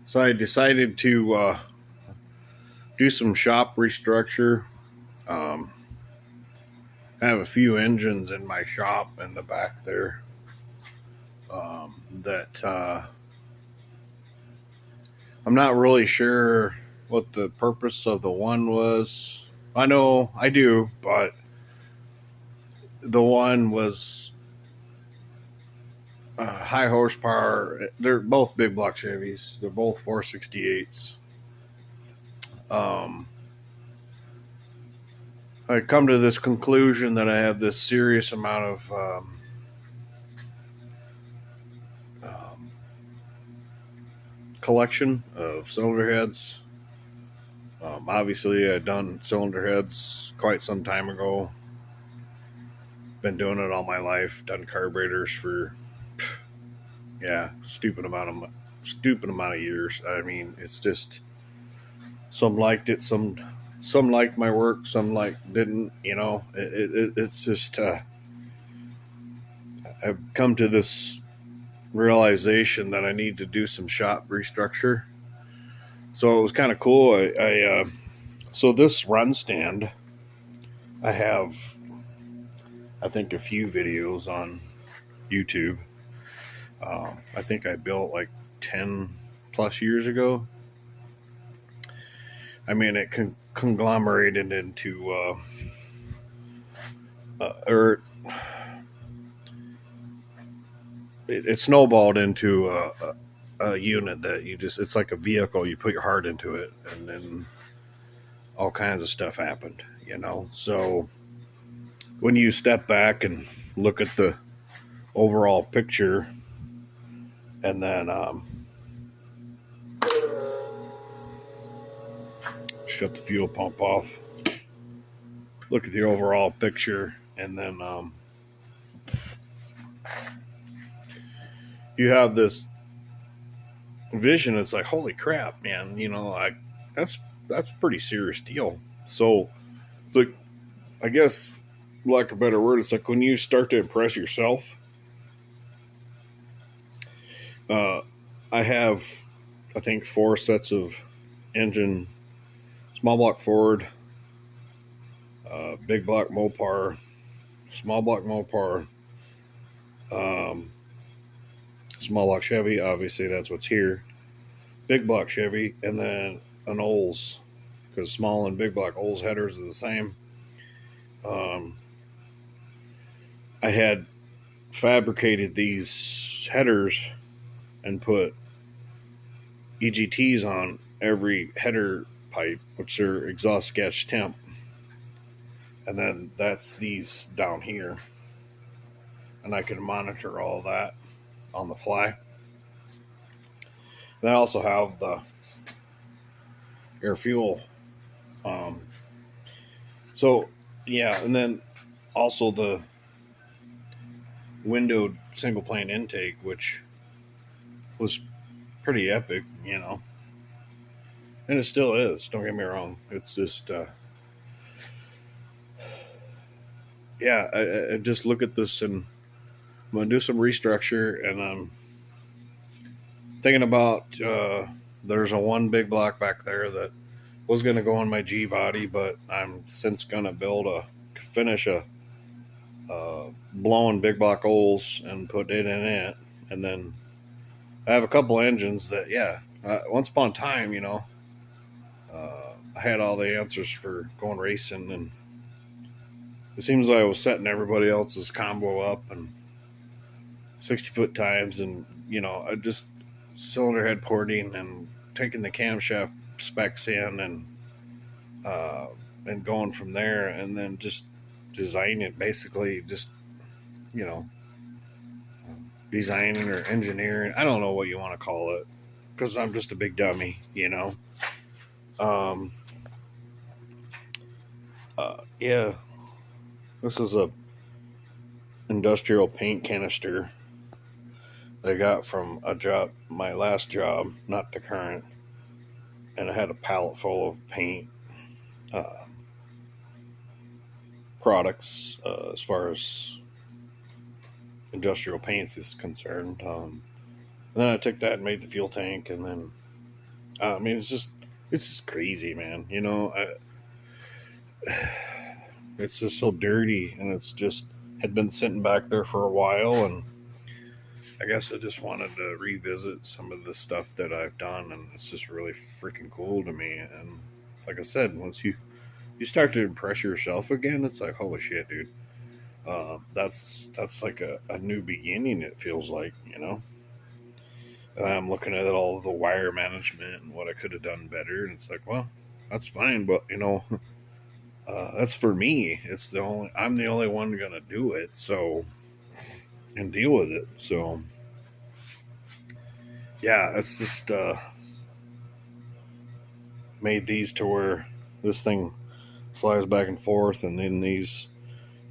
So I decided to do some shop restructure. Um, I have a few engines in my shop in the back there that I'm not really sure what the purpose of the one was. I know I do, but the one was high horsepower. They're both big block Chevys. They're both 468s. Um, I come to this conclusion that I have this serious amount of um, collection of cylinder heads. Obviously, I'd done cylinder heads quite some time ago. Been doing it all my life. Done carburetors for stupid amount of years. I mean, it's just some liked it, some liked my work, some didn't. It's just I've come to this realization that I need to do some shop restructure. So it was kind of cool. So this run stand, I have, I think, a few videos on YouTube. I think I built like 10 plus years ago. I mean, it conglomerated into, or it snowballed into a unit that it's like a vehicle. You put your heart into it, and then all kinds of stuff happened. So when you step back and look at the overall picture, and then shut the fuel pump off, look at the overall picture, and then you have this vision. It's like, holy crap, man! That's that's a pretty serious deal. So, like, I guess, like a better word, it's like when you start to impress yourself. Uh, I have, I think, 4 sets of engine, small block Ford, big block Mopar, small block Mopar, um, small block Chevy. Obviously, that's what's here. Big block Chevy, and then an Olds, because small and big block Olds headers are the same. Um, I had fabricated these headers and put EGTs on every header pipe, which are exhaust gas temp, and then that's these down here, and I can monitor all that on the fly. And I also have the air fuel. Um, so yeah, and then also the windowed single plane intake, which was pretty epic. And it still is. Don't get me wrong. It's just, yeah. I just look at this, and I'm gonna do some restructure, and I'm thinking about. There's a one big block back there that was gonna go on my G body, but I'm since gonna finish a blowing big block Olds and put it in it, and then I have a couple engines that, yeah. Once upon a time, I had all the answers for going racing, and it seems like I was setting everybody else's combo up and 60-foot times, and I just cylinder head porting and taking the camshaft specs in, and going from there, and then just designing it, basically just you know designing or engineering. I don't know what you want to call it, because I'm just a big dummy. Um, yeah, this is a industrial paint canister I got from a job, my last job, not the current, and I had a pallet full of paint uh, products, as far as industrial paints is concerned. And then I took that and made the fuel tank, and then I mean, it's just crazy, man. It's just so dirty, and it's just had been sitting back there for a while, and I guess I just wanted to revisit some of the stuff that I've done, and it's just really freaking cool to me. And like I said, once you start to impress yourself again, it's like holy shit, dude. That's like a new beginning. It feels like, And I'm looking at all the wire management and what I could have done better, and it's like, well, that's fine, but that's for me. I'm the only one gonna do it, so and deal with it. So yeah, it's just made these to where this thing slides back and forth, and then these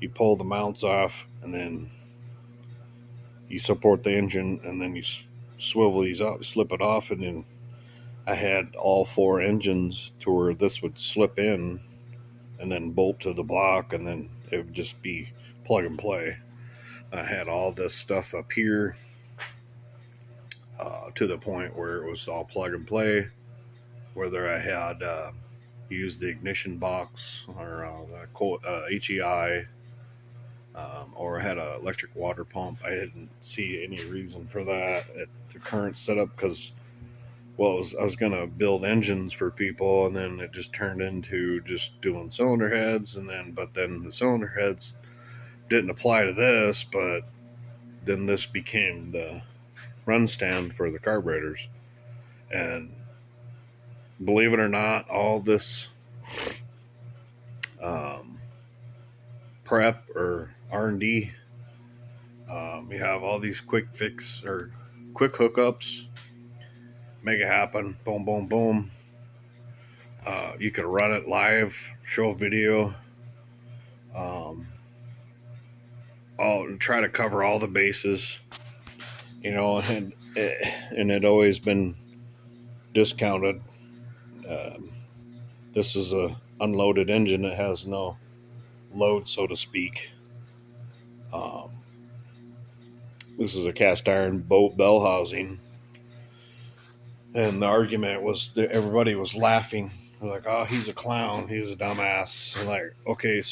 you pull the mounts off, and then you support the engine, and then you swivel these out, slip it off, and then I had all four engines to where this would slip in and then bolt to the block, and then it would just be plug and play. I had all this stuff up here to the point where it was all plug and play, whether I had used the ignition box or HEI, or I had an electric water pump. I didn't see any reason for that at the current setup because, well, I was going to build engines for people, and then it just turned into just doing cylinder heads, but then the cylinder heads didn't apply to this, but then this became the run stand for the carburetors. And believe it or not, all this prep or R&D, we have all these quick fix or quick hookups, make it happen, boom, boom, boom. You could run it live, show a video. I'll try to cover all the bases, and it always been discounted. This is a unloaded engine that has no load, so to speak. This is a cast iron boat bell housing, and the argument was that everybody was laughing. They're like, "Oh, he's a clown. He's a dumbass." And like, okay,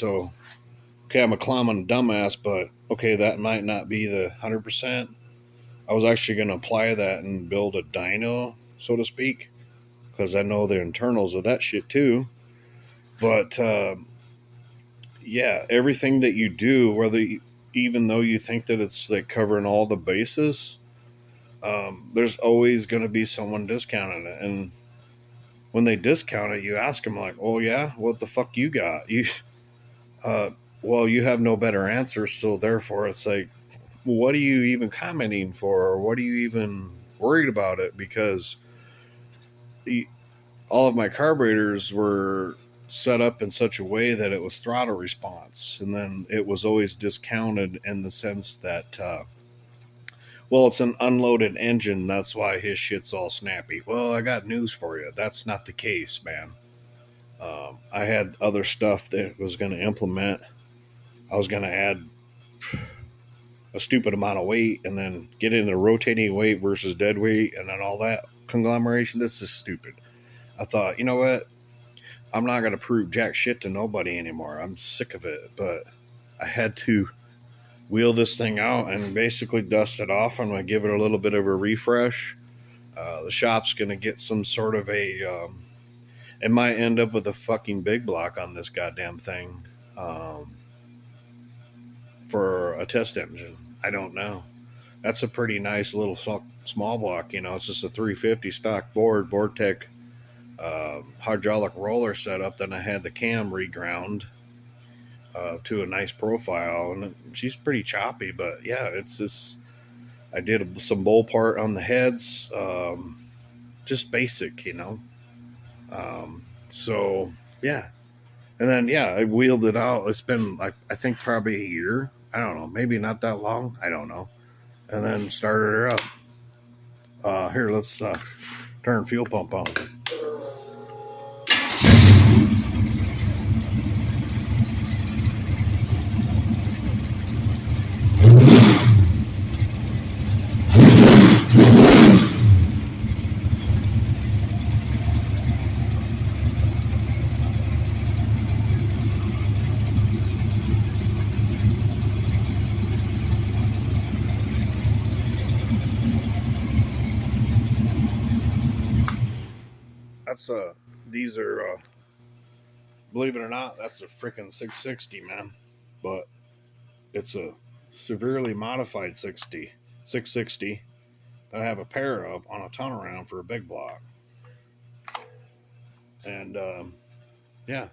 I'm a clown and a dumbass, but okay, that might not be the 100%. I was actually going to apply that and build a dyno, so to speak, because I know the internals of that shit too. But yeah, everything that you do, even though you think that it's like covering all the bases, there's always going to be someone discounting it. And when they discount it, you ask them like, "Oh yeah, what the fuck you got?" Well, you have no better answer, so therefore it's like, what are you even commenting for, or what are you even worried about it? Because all of my carburetors were set up in such a way that it was throttle response, and then it was always discounted in the sense that, well, it's an unloaded engine, that's why his shit's all snappy. Well, I got news for you. That's not the case, man. I had other stuff that was going to implement. I was going to add a stupid amount of weight and then get into rotating weight versus dead weight and then all that conglomeration. This is stupid. I thought, you know what? I'm not going to prove jack shit to nobody anymore. I'm sick of it. But I had to wheel this thing out and basically dust it off. I'm going to give it a little bit of a refresh. The shop's going to get some sort of it might end up with a fucking big block on this goddamn thing. For a test engine. I don't know. That's a pretty nice little small block. It's just a 350 stock board, Vortec hydraulic roller setup. Then I had the cam reground to a nice profile, and she's pretty choppy. But yeah, it's this. I did some bowl part on the heads, just basic, So yeah, and then yeah, I wheeled it out. It's been like I think probably a year. I don't know, maybe not that long. I don't know. And then started her up. Here, let's turn fuel pump on. That's these are believe it or not, that's a freaking 660, man. But it's a severely modified 660 that I have a pair of on a turnaround for a big block. And yeah,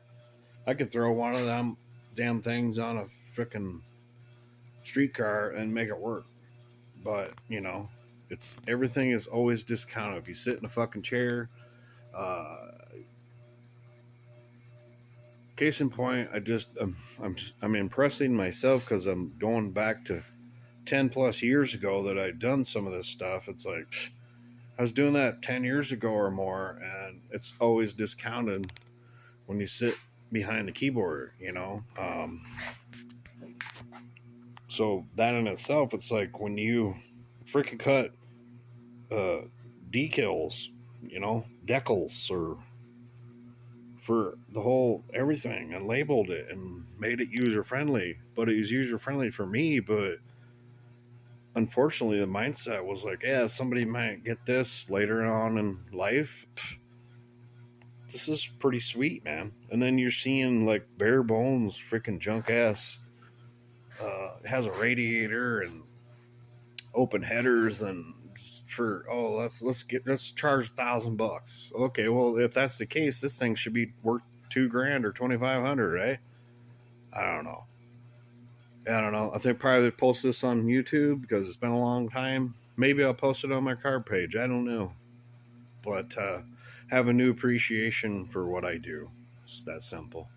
I could throw one of them damn things on a freaking streetcar and make it work. But it's everything is always discounted. If you sit in a fucking chair, uh, case in point, I'm impressing myself because I'm going back to 10 plus years ago that I'd done some of this stuff. It's like I was doing that 10 years ago or more, and it's always discounted when you sit behind the keyboard, so that in itself, it's like when you freaking cut uh, decals, decals, or for the whole everything and labeled it and made it user friendly. But it was user friendly for me, but unfortunately the mindset was like, yeah, somebody might get this later on in life. This is pretty sweet, man. And then you're seeing like bare bones freaking junk ass, has a radiator and open headers, and for let's charge $1,000. Okay, well, if that's the case, this thing should be worth $2,000 or 2,500, right? I don't know. I think probably post this on YouTube because it's been a long time. Maybe I'll post it on my card page. I don't know, but have a new appreciation for what I do. It's that simple.